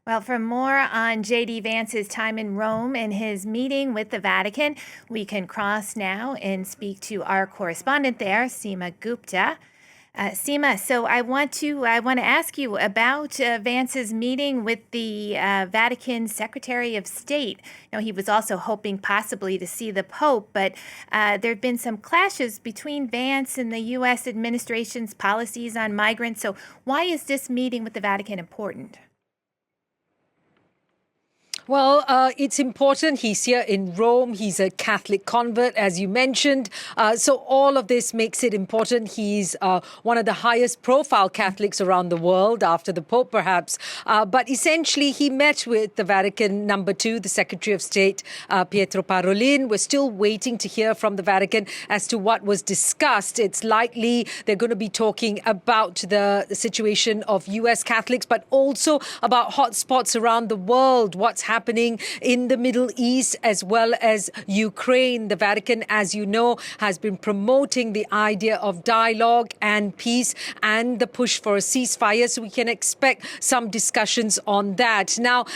Well, for more on JD Vance's time in Rome and his meeting with the Vatican, we can cross now and speak to our correspondent there, Seema Gupta. Seema, so I want to ask you about Vance's meeting with the Vatican Secretary of State. Now, he was also hoping possibly to see the Pope, but there have been some clashes between Vance and the U.S. administration's policies on migrants. So why is this meeting with the Vatican important? Well, it's important. He's here in Rome. He's a Catholic convert, as you mentioned. So all of this makes it important. He's one of the highest profile Catholics around the world, after the Pope, perhaps. But essentially, he met with the Vatican #2, the Secretary of State, Pietro Parolin. We're still waiting to hear from the Vatican as to what was discussed. It's likely they're going to be talking about the situation of U.S. Catholics, but also about hotspots around the world, what's happening in the Middle East as well as Ukraine. The Vatican, as you know, has been promoting the idea of dialogue and peace and the push for a ceasefire. So we can expect some discussions on that. Now,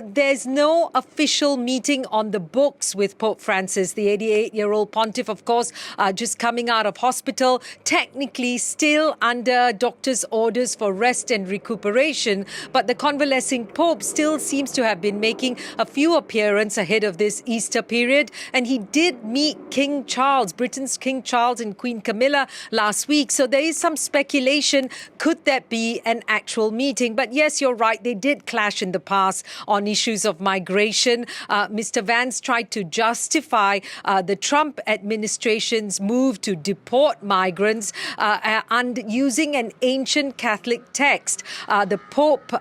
there's no official meeting on the books with Pope Francis, the 88-year-old pontiff, of course, just coming out of hospital, technically still under doctor's orders for rest and recuperation. But the convalescing Pope still seems to have been making a few appearances ahead of this Easter period. And he did meet King Charles, Britain's King Charles, and Queen Camilla last week. So there is some speculation. Could that be an actual meeting? But yes, you're right. They did clash in the past on issues of migration. Mr. Vance tried to justify the Trump administration's move to deport migrants and using an ancient Catholic text. The Pope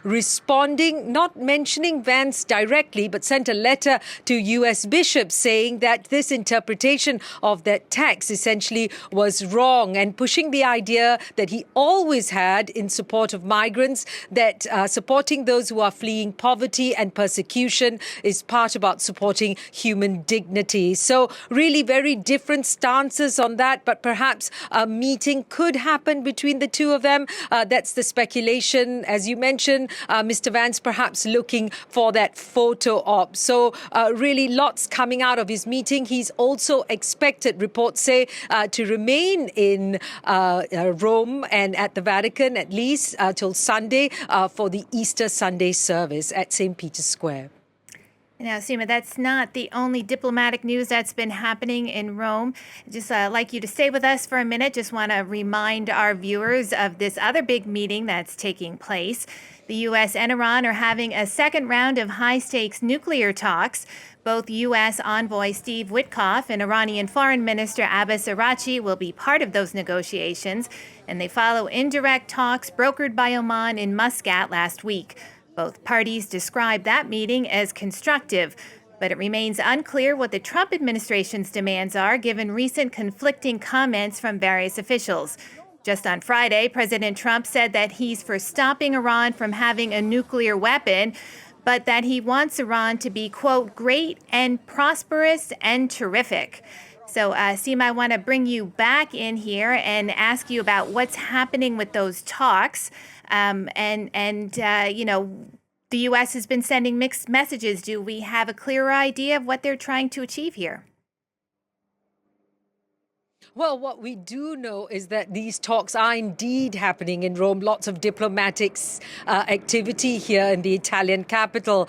responding, not mentioning Vance directly, but sent a letter to U.S. bishops saying that this interpretation of that text essentially was wrong, and pushing the idea that he always had in support of migrants, that supporting those who are fleeing poverty and persecution is part about supporting human dignity. So really very different stances on that, but perhaps a meeting could happen between the two of them. That's the speculation. As you mentioned, Mr. Vance perhaps looking for that photo op. So really lots coming out of his meeting. He's also expected, reports say, to remain in Rome and at the Vatican at least till Sunday for the Easter Sunday service at St. Peter's Square. Now, Seema, that's not the only diplomatic news that's been happening in Rome. Just like you to stay with us for a minute. Just want to remind our viewers of this other big meeting that's taking place. The U.S. and Iran are having a second round of high-stakes nuclear talks. Both U.S. envoy Steve Witkoff and Iranian Foreign Minister Abbas Araghchi will be part of those negotiations, and they follow indirect talks brokered by Oman in Muscat last week. Both parties described that meeting as constructive, but it remains unclear what the Trump administration's demands are, given recent conflicting comments from various officials. Just on Friday, President Trump said that he's for stopping Iran from having a nuclear weapon, but that he wants Iran to be, quote, great and prosperous and terrific. So, Seema, I want to bring you back in here and ask you about what's happening with those talks. You know, the U.S. has been sending mixed messages. Do we have a clearer idea of what they're trying to achieve here? Well, what we do know is that these talks are indeed happening in Rome. Lots of diplomatic activity here in the Italian capital.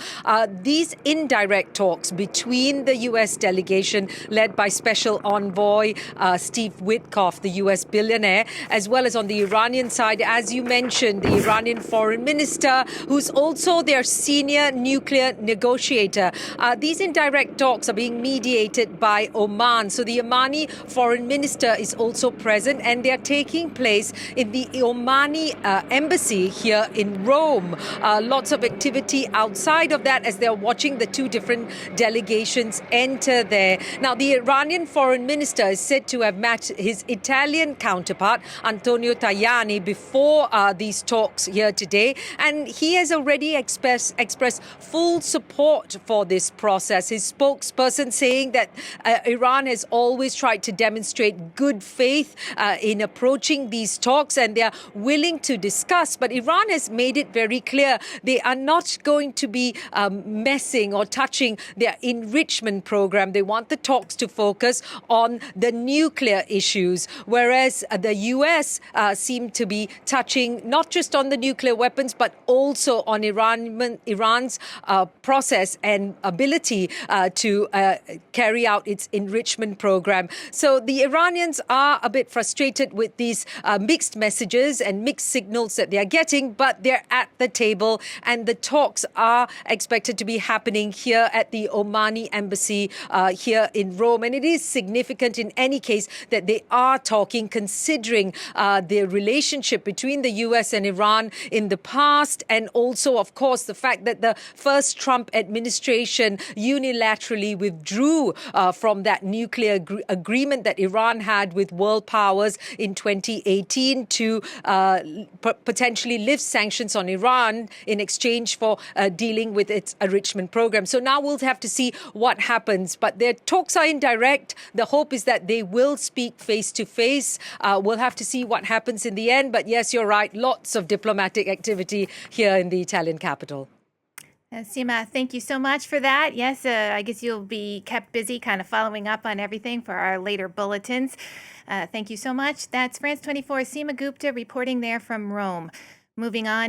These indirect talks between the U.S. delegation led by Special Envoy Steve Witkoff, the U.S. billionaire, as well as on the Iranian side, as you mentioned, the Iranian Foreign Minister, who's also their senior nuclear negotiator. These indirect talks are being mediated by Oman. So the Omani Foreign Minister is also present, and they are taking place in the Omani embassy here in Rome. Lots of activity outside of that as they're watching the two different delegations enter there. Now, the Iranian foreign minister is said to have met his Italian counterpart, Antonio Tajani, before these talks here today, and he has already expressed full support for this process. His spokesperson saying that Iran has always tried to demonstrate good faith in approaching these talks, and they are willing to discuss. But Iran has made it very clear they are not going to be messing or touching their enrichment program. They want the talks to focus on the nuclear issues, whereas the US seem to be touching not just on the nuclear weapons, but also on Iran's process and ability to carry out its enrichment program. So the Iranians are a bit frustrated with these mixed messages and mixed signals that they are getting, but they're at the table, and the talks are expected to be happening here at the Omani embassy here in Rome. And it is significant in any case that they are talking, considering the relationship between the US and Iran in the past, and also, of course, the fact that the first Trump administration unilaterally withdrew from that nuclear agreement that Iran had with world powers in 2018 to potentially lift sanctions on Iran in exchange for dealing with its enrichment program. So now we'll have to see what happens. But their talks are indirect. The hope is that they will speak face to face. We'll have to see what happens in the end. But yes, you're right. Lots of diplomatic activity here in the Italian capital. Seema, thank you so much for that. Yes, I guess you'll be kept busy kind of following up on everything for our later bulletins. Thank you so much. That's France 24's Seema Gupta reporting there from Rome. Moving on.